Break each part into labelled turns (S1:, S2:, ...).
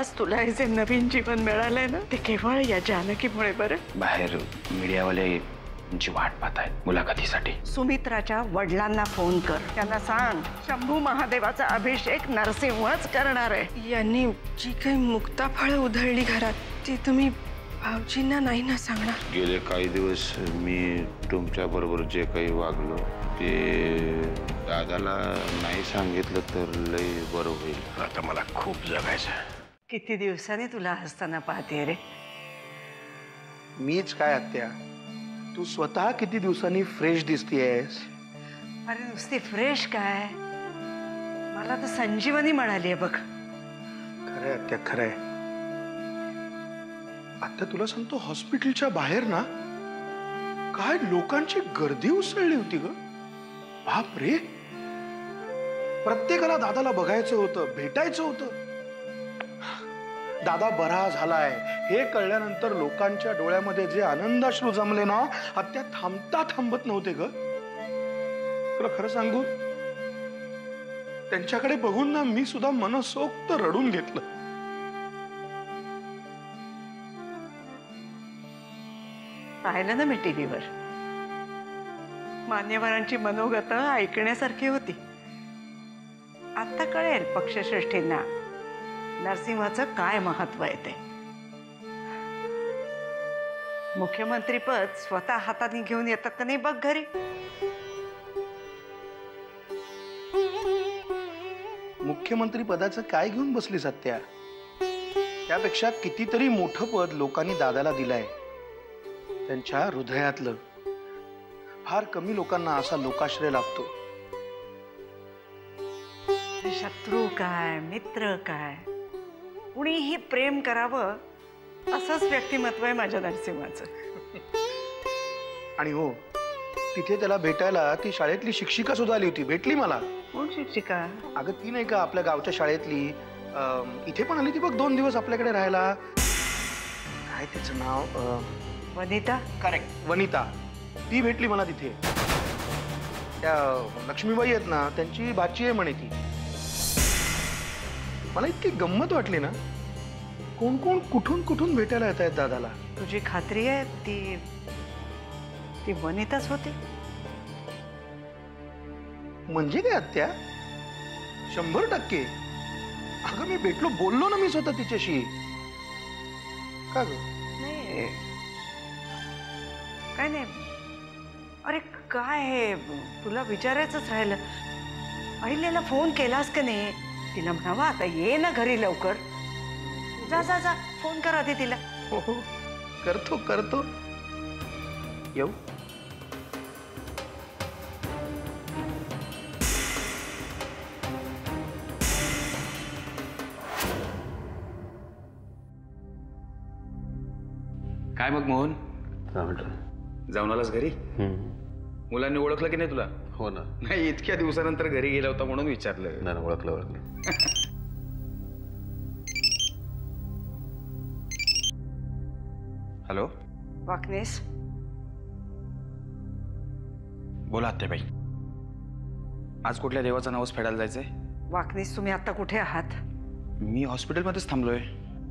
S1: आज तुला हे जे नवीन जीवन मिळालंय ना ते केवळ या जानकीमुळे बरं.
S2: बाहेर मीडियावाले तुमची वाट पाहतायत मुलाखतीसाठी.
S1: सुमित्राच्या वडिलांना फोन कर, त्यांना सांग शंभू महादेवाचा अभिषेक नरसिंहच करणार आहे. यांनी जी काही मुक्ताफळं उधळली घरात ती तुम्ही भाऊजींना नाही ना सांगणार?
S3: गेले काही दिवस मी तुमच्या बरोबर जे काही वागलो ते दादाला नाही सांगितलं तर लय बरं होईल.
S2: आता मला खूप जगायचं.
S1: किती दिवसांनी तुला हसताना पाहते रे.
S4: मीच काय आत्या, तू स्वतः किती दिवसांनी फ्रेश दिसतीयस.
S1: अरे नुसती फ्रेश काय, मला तर संजीवनी मिळाली आहे बघ.
S4: खरंय आत्या, खरंय. आता तुला सांगतो, हॉस्पिटलच्या बाहेर ना काय लोकांची गर्दी उसळली होती ग. बाप रे, प्रत्येकाला दादाला बघायचं होतं, भेटायचं होतं. दादा बरा झालाय हे कळल्यानंतर लोकांच्या डोळ्यामध्ये जे आनंदाश्रू जमले ना, आत्या थांबता थांबत नव्हते ग. तुला खरं सांगू, त्यांच्याकडे बघून ना मी सुद्धा मनसोक्त रडून घेतलं.
S1: पाहिलं ना मी टीव्हीवर, मान्यवरांची मनोगत ऐकण्यासारखी होती. आता कळेल पक्षश्रेष्ठींना नरसिंहाचं काय महत्व आहे ते. मुख्यमंत्रीपद स्वतः हाताने घेऊन येतात का नाही बघ घरी.
S4: मुख्यमंत्री पदाचं काय घेऊन बसली सत्या. त्यापेक्षा कितीतरी मोठं पद लोकांनी दादाला दिलंय. त्यांच्या हृदयातलं. फार कमी लोकांना असा लोकाश्रय लाभतो.
S1: शत्रू काय मित्र काय, कुणीही प्रेम करावं असंच व्यक्तिमत्व आहे माझ्या नरसिंहाचं.
S4: आणि हो, तिथे त्याला भेटायला ती शाळेतली शिक्षिका सुद्धा आली होती. भेटली मला.
S1: कोण शिक्षिका?
S4: अगं ती नाही का आपल्या गावच्या शाळेतली, इथे पण आली ती बघ 2 दिवस आपल्याकडे राहायला. काय तिचं नाव?
S1: वनिता.
S4: करेक्ट, वनिता. ती भेटली मला तिथे. त्या लक्ष्मीबाई आहेत ना, त्यांची भाची आहे म्हणे ती. मला इतकी गंमत वाटली ना. कोण कोण कुठून कुठून भेटायला येत आहेत दादाला.
S1: तुझी खात्री आहे ती वनिताच होती?
S4: म्हणजे काय आत्या? 100%. अगं मी भेटलो, बोललो ना मी स्वतः तिच्याशी. का ग?
S1: नाही काय नाही. अरे काय हे, तुला विचारायचंच राहिलं. अहिल्याला फोन केलास का नाही? तिला म्हणावा आता ये ना घरी लवकर. जा जा जा, फोन करा आधी तिला.
S4: हो करतो करतो. येऊ.
S2: काय मग मोहन, जाऊन आलास घरी? मुलांनी ओळखलं की नाही तुला?
S3: हो ना.
S2: नाही, इतक्या दिवसानंतर घरी गेला होता म्हणून विचारलं.
S3: नाही, ओळखलं.
S2: हॅलो,
S1: वाकनेस.
S2: बोला आत्याबाई. आज कुठल्या देवाचं नावच फेडायला जायचंय?
S1: वाकनेस, तुम्ही आता कुठे आहात?
S2: मी हॉस्पिटलमध्येच थांबलोय.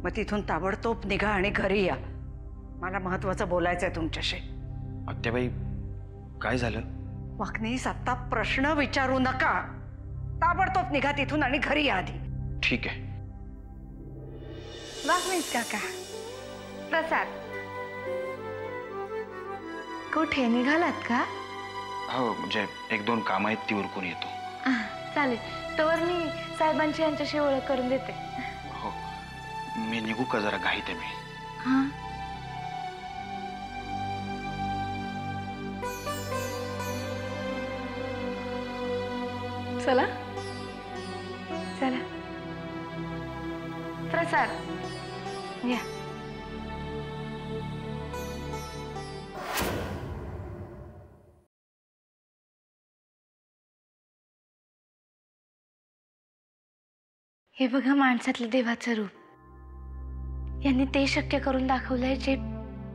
S1: मग तिथून ताबडतोब निघा आणि घरी या. मला महत्वाचं बोलायचं आहे तुमच्याशी.
S2: आत्याबाई काय झालं?
S1: वाकनेस, आता प्रश्न विचारू नका. ताबडतोब निघा तिथून आणि घरी या आधी.
S2: ठीक आहे.
S5: वाकनेस काका, प्रसाद, कुठे निघालात का?
S2: हो, म्हणजे 1-2 कामं आहेत, ती उरकून येतो.
S5: चालेल, तोवर मी साहेबांची यांच्याशी ओळख करून देते.
S2: हो, मी निघू का? जरा घाईत आहे मी.
S5: हां. चला चला. प्रसाद या. हे बघा माणसातलं देवाचं रूप. यांनी ते शक्य करून दाखवलंय जे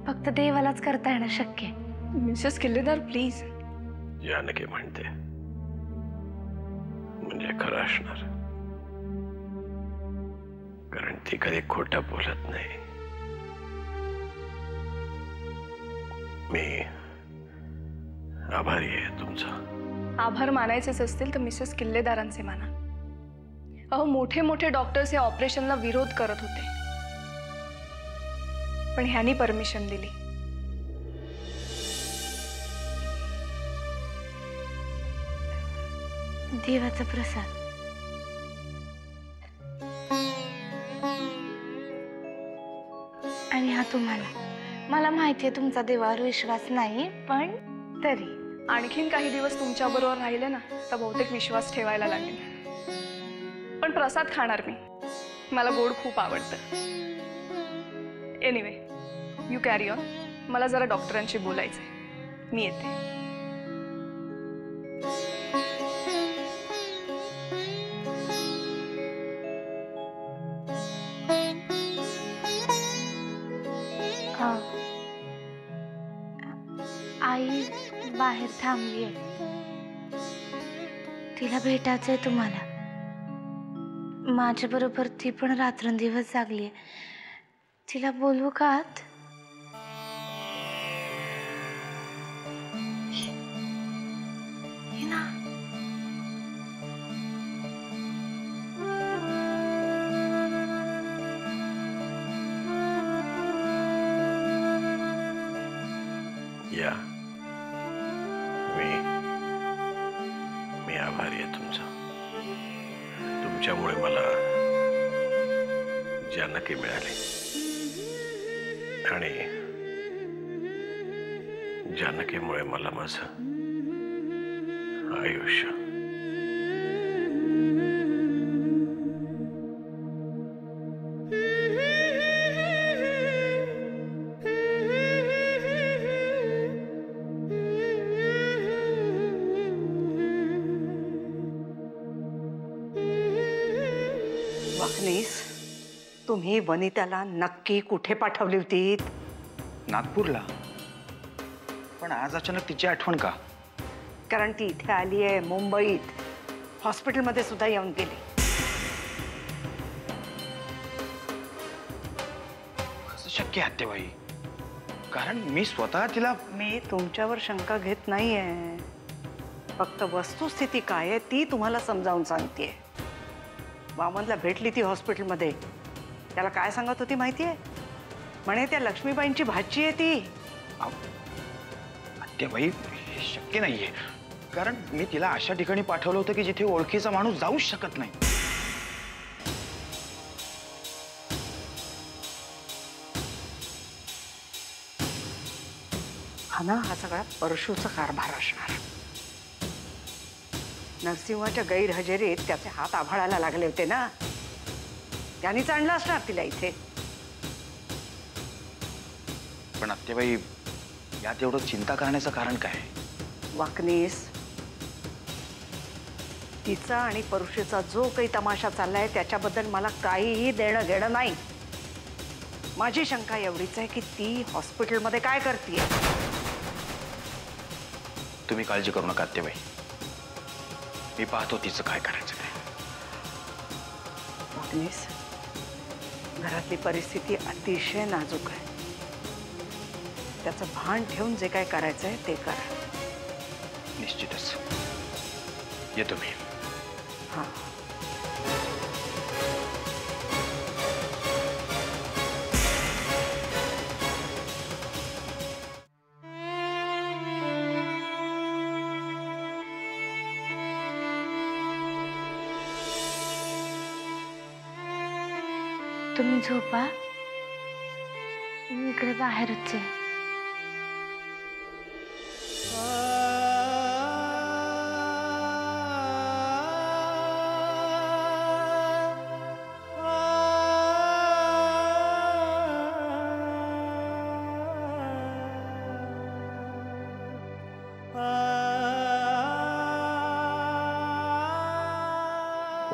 S5: फक्त देवालाच करता येणं शक्य आहे. Mrs Killedar please.
S3: जानकी म्हणते म्हणजे खरं असणार, कारण
S6: ती कधी खोटं बोलत नाही. मी आभारी आहे तुमचा.
S7: आभार मानायचेच असतील तर मिसेस किल्लेदारांचे माना. अहो, मोठे मोठे डॉक्टर्स या ऑपरेशनला विरोध करत होते, पण ह्यांनी परमिशन दिली.
S5: देवाचा प्रसाद. आणि हा तुम्हाला. मला माहितीये तुमचा देवावर विश्वास नाही, पण तरी
S7: आणखीन काही दिवस तुमच्या बरोबर राहिले ना तर बहुतेक विश्वास ठेवायला लागेल. पण प्रसाद खाणार मी. मला गोड खूप आवडतं. Anyway, you carry on. मला जरा डॉक्टरांशी बोलायचंय. मी येते.
S5: आई बाहेर थांबलीये. तिला भेटायचंय तुम्हाला. माझ्या बरोबर ती पण रात्रंदिवस जागलीये. तिला बोलवू का आत? ये ना.
S6: या. मी आभारी आहे तुमचा. तुमच्यामुळे मला जानकी मिळाली आणि जानकीमुळे मला माझं आयुष्य.
S1: वाकनीस, तुम्ही वनिताला नक्की कुठे पाठवली होती?
S2: नागपूरला. पण आज अचानक तिची आठवण का?
S1: कारण ती इथे आली आहे मुंबईत. हॉस्पिटलमध्ये सुद्धा येऊन गेली.
S2: कसं शक्य आहे आत्याबाई? कारण मी स्वतः तिला.
S1: मी तुमच्यावर शंका घेत नाहीये. फक्त वस्तुस्थिती काय आहे ती तुम्हाला समजावून सांगतेय. वामनला भेटली ती हॉस्पिटलमध्ये. त्याला काय सांगत होती माहितीये? म्हणे त्या लक्ष्मीबाईंची भाची आहे ती.
S2: आत्याबाई, हे शक्य नाहीये. कारण मी तिला अशा ठिकाणी पाठवलं होतं की जिथे ओळखीचा माणूस जाऊच शकत नाही.
S1: हा सगळा परशूचा कारभार असणार. नरसिंहाच्या गैरहजेरीत त्याचे हात आभाळायला लागले होते ना. त्यांनीच आणलं असणार तिला इथे.
S2: पण आत्याबाई, यात एवढं चिंता करण्याचं कारण काय?
S1: वाकनीस, तिचा आणि परुषेचा जो काही तमाशा चाललाय त्याच्याबद्दल मला काहीही देणं घेणं नाही. माझी शंका एवढीच आहे की ती हॉस्पिटलमध्ये काय करतीये.
S2: तुम्ही काळजी करू नका आत्याबाई. मी पाहतो तिचं काय करायचं काय.
S1: वाकनीस, घरातली परिस्थिती अतिशय नाजूक आहे. त्याचं भान ठेवून जे काय करायचंय ते करा.
S2: निश्चितच. येतो मी.
S1: हां.
S5: तुम्ही झोपा. मी इकडे बाहेरच आहे.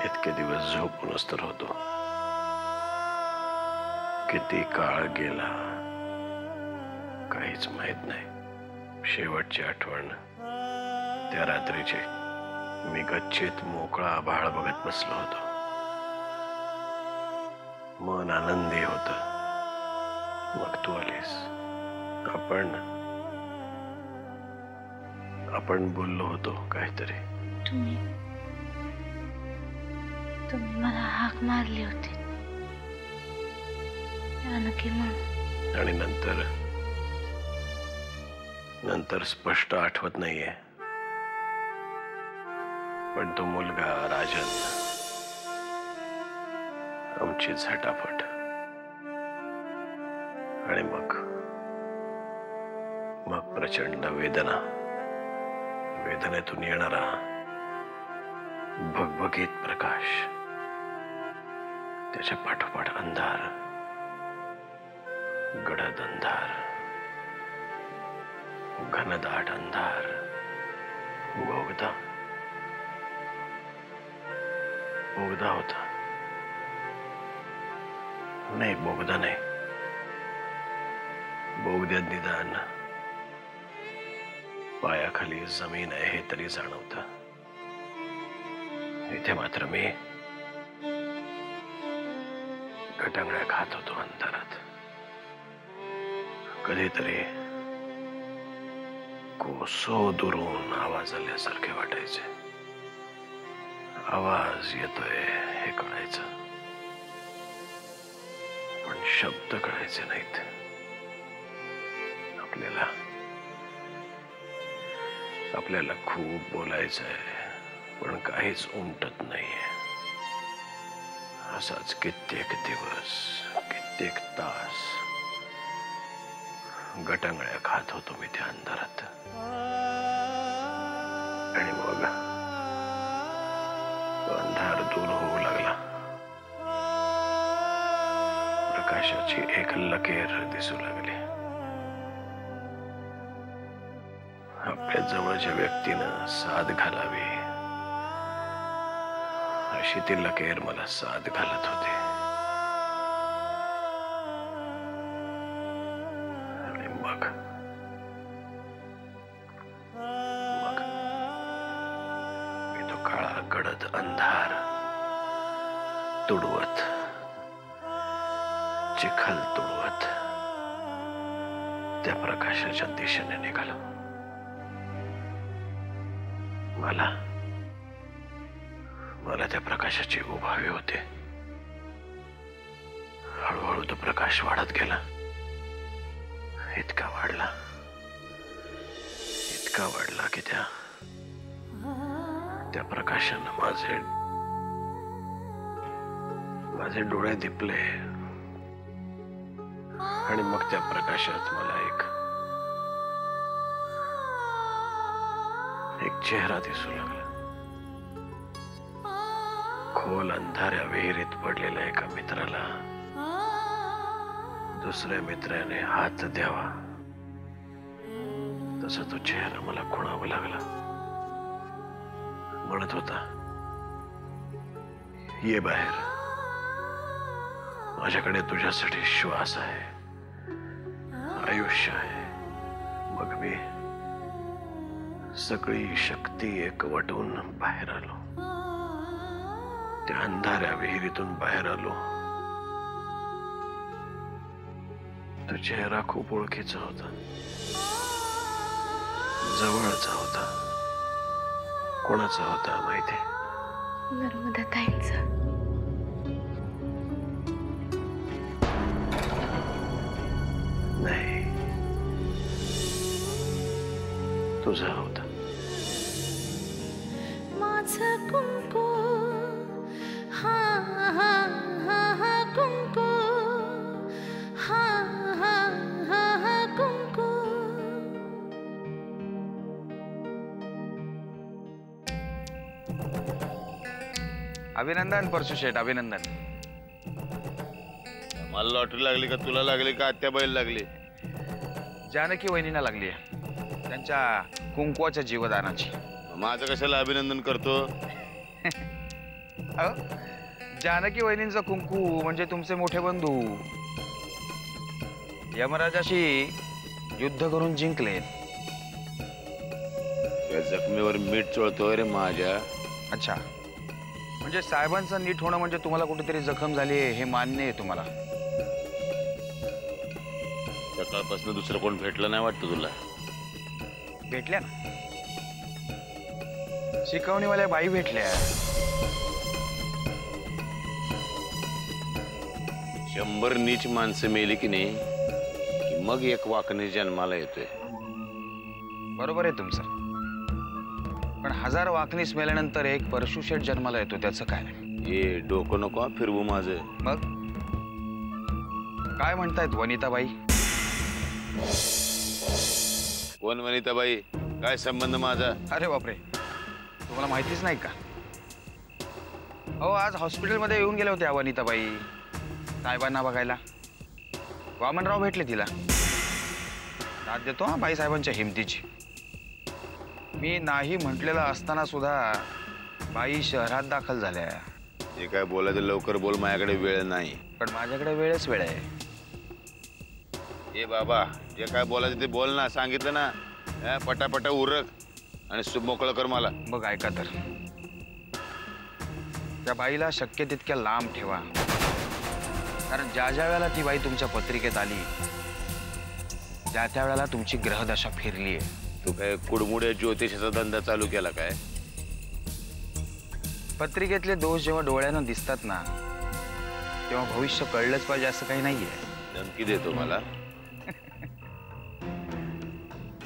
S6: इतके दिवस झोपूनच तर होतो. किती काळ गेला काहीच माहित नाही. शेवटची आठवण त्या रात्रीची. मी गच्चीत मोकळा आभाळ बघत बसलो होतो. मन आनंदी होत. मग तू आलीस. आपण बोललो होतो काहीतरी.
S5: तुम्ही मला हाक मारली होती जानकी म्हणून.
S6: आणि नंतर स्पष्ट आठवत नाहीये. पण तो मुलगा राजन, आमची झटापट, आणि मग प्रचंड वेदनेतून येणारा भगभगीत प्रकाश, त्याच्या पाठोपाठ अंधार, गडद अंधार, घनदाट अंधार, बोगदा होता. नाही, बोगदा नाही, बोगद्यात निदान पायाखाली जमीन आहे हे तरी जाणवतं. इथे मात्र मी गटांगळ्या खात होतो अंधारात. कधीतरी कोसो दुरून आवाज आल्यासारखे वाटायचे. आवाज येतोय हे कळायचं, पण शब्द कळायचे नाहीत. आपल्याला खूप बोलायचंय, पण काहीच उमटत नाहीये. असाच कित्येक दिवस, कित्येक तास गटांगळ्या खात होतो मी त्या अंधारात. आणि मग अंधार दूर होऊ लागला. प्रकाशाची एक लकेर दिसू लागली. आपल्या जवळच्या व्यक्तीनं साथ घालावी अशी ती लकेर मला साथ घालत होती. आणि मग मी तो काळा गडद अंधार तुडवत, चिखल तुडवत त्या प्रकाशाच्या दिशेने निघालो. मला त्या प्रकाशाची उभावी होते. हळूहळू तो प्रकाश वाढत गेला. इतका वाढला की त्या प्रकाशानं माझे डोळे दिपले. आणि मग त्या प्रकाशात मला एक चेहरा दिसू लागला. खोल अंधाऱ्या विहिरीत पडलेल्या एका मित्राला दुसऱ्या मित्राने हात द्यावा तसा तो चेहरा मला खुणावा लागला. म्हणत होता, ये बाहेर, माझ्याकडे तुझ्यासाठी श्वास आहे, आयुष्य आहे. मग मी सगळी शक्ती एकवटून बाहेर आलो. त्या अंधाऱ्या विहिरीतून बाहेर आलो. तो चेहरा खूप ओळखीचा होता, जवळचा होता. कोणाचा होता माहिती?
S5: नर्मदा ताईंचा.
S6: नाही, तुझा होता.
S5: माझं कुंकू, हा हा हा हा कुंकू, हा हा हा हा कुंकू.
S2: अभिनंदन परशु शेठ, अभिनंदन.
S3: मला लॉटरी लागली का तुला लागली का आत्याबाईला लागली?
S2: जानकी वहिनीला लागली आहे, त्यांच्या कुंकवाच्या जीवदानाची.
S3: माझं कशाला अभिनंदन करतो?
S2: जानकी वहिनींचा कुंकू म्हणजे तुमचे मोठे बंधू यमराजाशी युद्ध करून जिंकलेत.
S3: त्या जखमीवर मीठ चोळतोय रे माझ्या.
S2: अच्छा, म्हणजे साहेबांचं नीट होणं म्हणजे तुम्हाला कुठेतरी जखम झाली आहे हे मान्य आहे तुम्हाला?
S3: सकाळपासून दुसरं कोण भेटलं नाही वाटतं तुला?
S2: भेटल्या ना, शिकवणीवाल्या बाई भेटल्या.
S3: 100 नीच माणसं मेली की नाही की मग एक वाकणे जन्माला येतोय.
S2: बरोबर आहे तुमचं, पण 1000 वाकणीस मेल्यानंतर एक परशुशेठ जन्माला येतो, त्याचं काय?
S3: हे डोकं नको फिरवू माझं.
S2: मग काय म्हणतायत वनिताबाई?
S3: कोण वनिताबाई? काय संबंध माझा?
S2: अरे बापरे, तुम्हाला माहितीच नाही का? हो, आज हॉस्पिटलमध्ये येऊन गेल्या होत्या वनिताबाई साहेबांना बघायला. वामनराव भेटले तिला. दाद देतो हा बाई साहेबांच्या हिमतीची. मी नाही म्हटलेलं असताना सुद्धा बाई शहरात दाखल झाल्या.
S3: जे काय बोलायचं लवकर बोल, माझ्याकडे वेळ नाही.
S2: पण माझ्याकडे वेळच वेळ आहे.
S3: ए बाबा, जे काय बोलायचं ते बोल ना, सांगितलं ना. पटापटा उरक आणि मोकळं कर मला.
S2: बघ ऐका तर, त्या बाईला शक्य तितक्या लांब ठेवा, कारण ज्या ज्या वेळेला ती बाई तुमच्या पत्रिकेत आली त्या त्या वेळेला तुमची ग्रहदशा फिरली आहे.
S3: तू काय कुडमुड्या ज्योतिषाचा धंदा चालू केला काय?
S2: पत्रिकेतले दोष जेव्हा डोळ्यानं दिसतात ना तेव्हा भविष्य कळलंच पाहिजे असं काही नाहीये.
S3: धमकी देतो मला?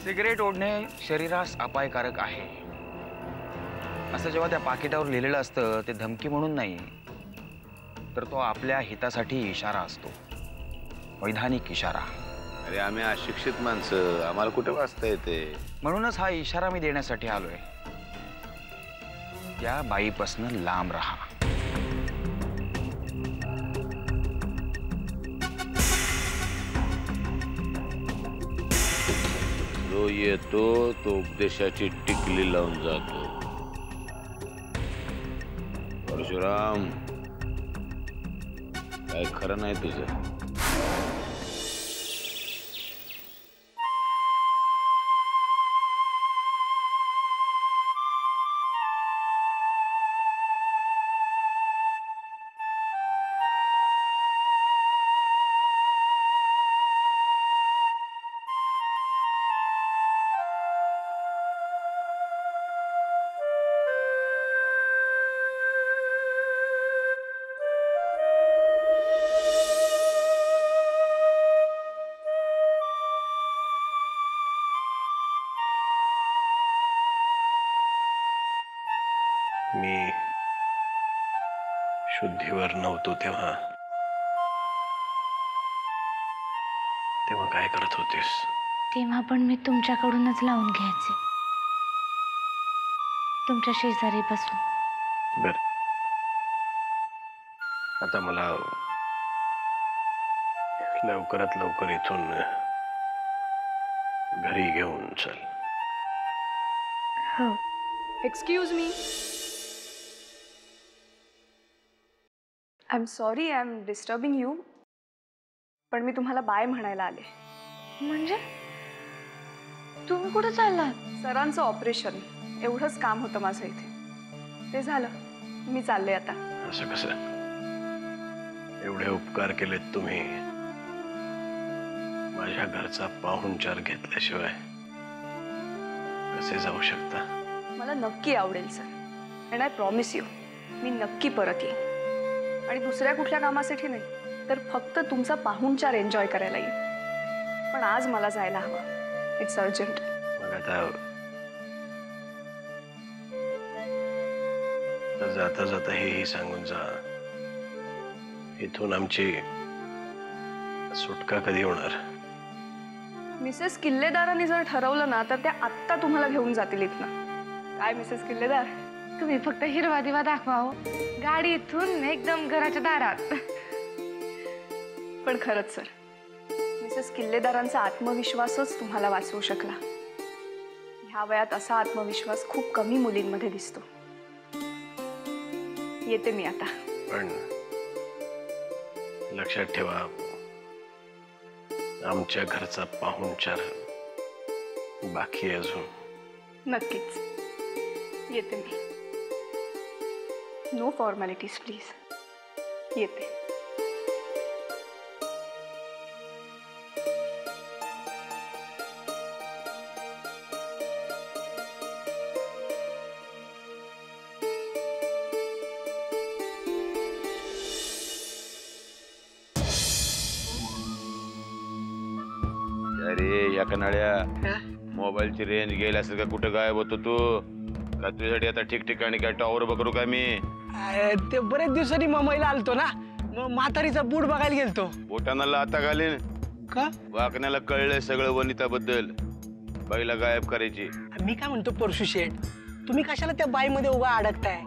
S2: सिगरेट ओढणे शरीरास अपायकारक आहे असं जेव्हा त्या पाकिटावर लिहिलेलं असतं ते धमकी म्हणून नाही, तर तो आपल्या हितासाठी इशारा असतो, वैधानिक इशारा.
S3: अरे आम्ही अशिक्षित माणसं, आम्हाला कुठे वाचता येते.
S2: म्हणूनच हा इशारा मी देण्यासाठी आलोय. त्या बाईपासून लांब राहा.
S3: जो येतो तो उपदेशाची टिकली लावून जातो. परशुराम, काय खरं नाही तुझं.
S6: मी शुद्धीवर नव्हतो तेव्हा काय करत होतीस?
S5: तेव्हा पण मी तुमच्याकडूनच लावून घ्यायचे, तुमच्या शेजारी बसून.
S6: बर, आता मला लवकरात लवकर इथून घरी घेऊन चल.
S5: हो.
S7: Excuse me. I am sorry, I am disturbing you. पण मी तुम्हाला बाय म्हणायला आले.
S5: म्हणजे तुम्ही कुठे चाललात?
S7: सरांचं ऑपरेशन, एवढंच काम होतं माझं इथे. ते झालं, मी चालले आता.
S6: असं कसं? एवढे उपकार केलेत तुम्ही, माझ्या घरचा पाहुणचार घेतल्याशिवाय कसे जाऊ शकता?
S7: मला नक्की आवडेल sir, and I promise you, मी नक्की परत येईन. आणि दुसऱ्या कुठल्या कामासाठी नाही, तर फक्त तुमचा पाहुणचार एन्जॉय करायला येईल. पण आज मला जायला हवं, इट्स अर्जंट.
S6: मग आता जाता जाता हेही सांगून जा, इथून आमची सुटका कधी होणार?
S7: मिसेस किल्लेदारांनी जर ठरवलं ना तर त्या आत्ता तुम्हाला घेऊन जातील इथनं. काय मिसेस किल्लेदार?
S5: तुम्ही फक्त हिरवा दिवा दाखवा हो, गाडी इथून एकदम घराच्या दारात.
S7: पण खरंच सर, मिसेस किल्लेदारांचा आत्मविश्वासच तुम्हाला वाचवू शकला. ह्या वयात असा आत्मविश्वास खूप कमी मुलींमध्ये दिसतो. येते मी आता.
S6: पण लक्षात ठेवा, आमच्या घरचा पाहुणचार बाकी आहे अजून.
S7: नक्कीच येते मी. No formalities please. येते.
S3: अरे या कनाळ्या मोबाईलची रेंज गेली असेल का? कुठं गायब होतो तू? का तुझ्यासाठी आता ठिकठिकाणी काय टॉवर बघू का मी?
S4: ते बरेच दिवसांनी मुंबईला आलतो ना, मग म्हातारीचा बूट बघायला गेलतो.
S3: बोटांना लाता घालीन
S4: का?
S3: वाकण्याला कळलंय सगळं वनिताबद्दल. बाईला गायब करायची.
S4: मी काय म्हणतो परशू शेठ, तुम्ही कशाला त्या बाईमध्ये उगा अडकताय?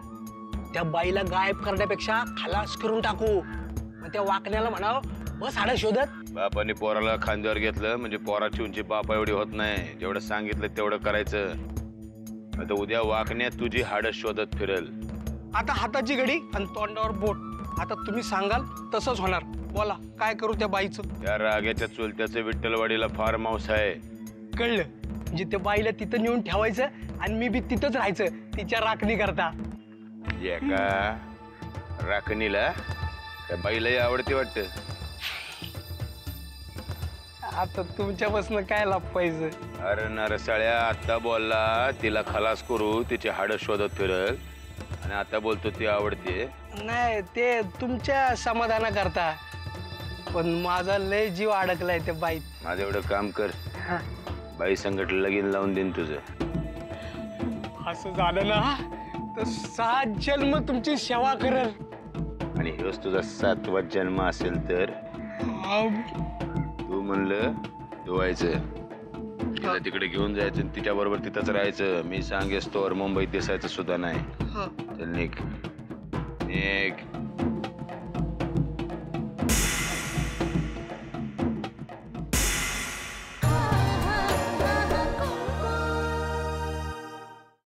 S4: त्या बाईला गायब करण्यापेक्षा खलास करून टाकू. मग त्या वाकण्याला म्हणाव बस हाडं शोधत.
S3: बापाने पोराला खांद्यावर घेतलं म्हणजे पोराची उंची बापा एवढी होत नाही. जेवढं सांगितलं तेवढं करायचं. आता उद्या वाकण्यात तुझी हाडं शोधत फिरल.
S4: आता हाताची घडी आणि तोंडावर बोट. आता तुम्ही सांगाल तसंच होणार. बोला काय करू त्या बाईचं?
S3: त्या राग्याच्या चुलत्याचं विठ्ठलवाडीला फार्म हाऊस आहे.
S4: कळलं? म्हणजे त्या बाईला तिथं नेऊन ठेवायचं आणि मी बी तिथंच राहायचं तिच्या राखणी करता.
S3: एका राखणीला त्या बाईलाही आवडते वाटतं.
S4: आता तुमच्यापासून काय लपवायचं?
S3: अरे नरसाळ्या, आता बोलला तिला खलास करू, तिची हाडं शोधत फिरल आणि आता बोलतो ती आवडते.
S4: नाही ते तुमच्या समाधाना करता, पण माझा लय जीव अडकलाय त्या बाईत.
S3: माझं एवढं काम कर, बाई संकट लगीन लावून देईन तुझं.
S4: असं झालं ना तर 7 जन्म तुमची सेवा करल.
S3: आणि हेच तुझा 7वा जन्म असेल तर तू म्हणलं धुवायचं, तिला तिकडे घेऊन जायचं आणि तिच्या बरोबर तिथंच राहायचं. मी सांगेस तोवर मुंबईत दिसायचं सुद्धा नाही. चल निघ निघ.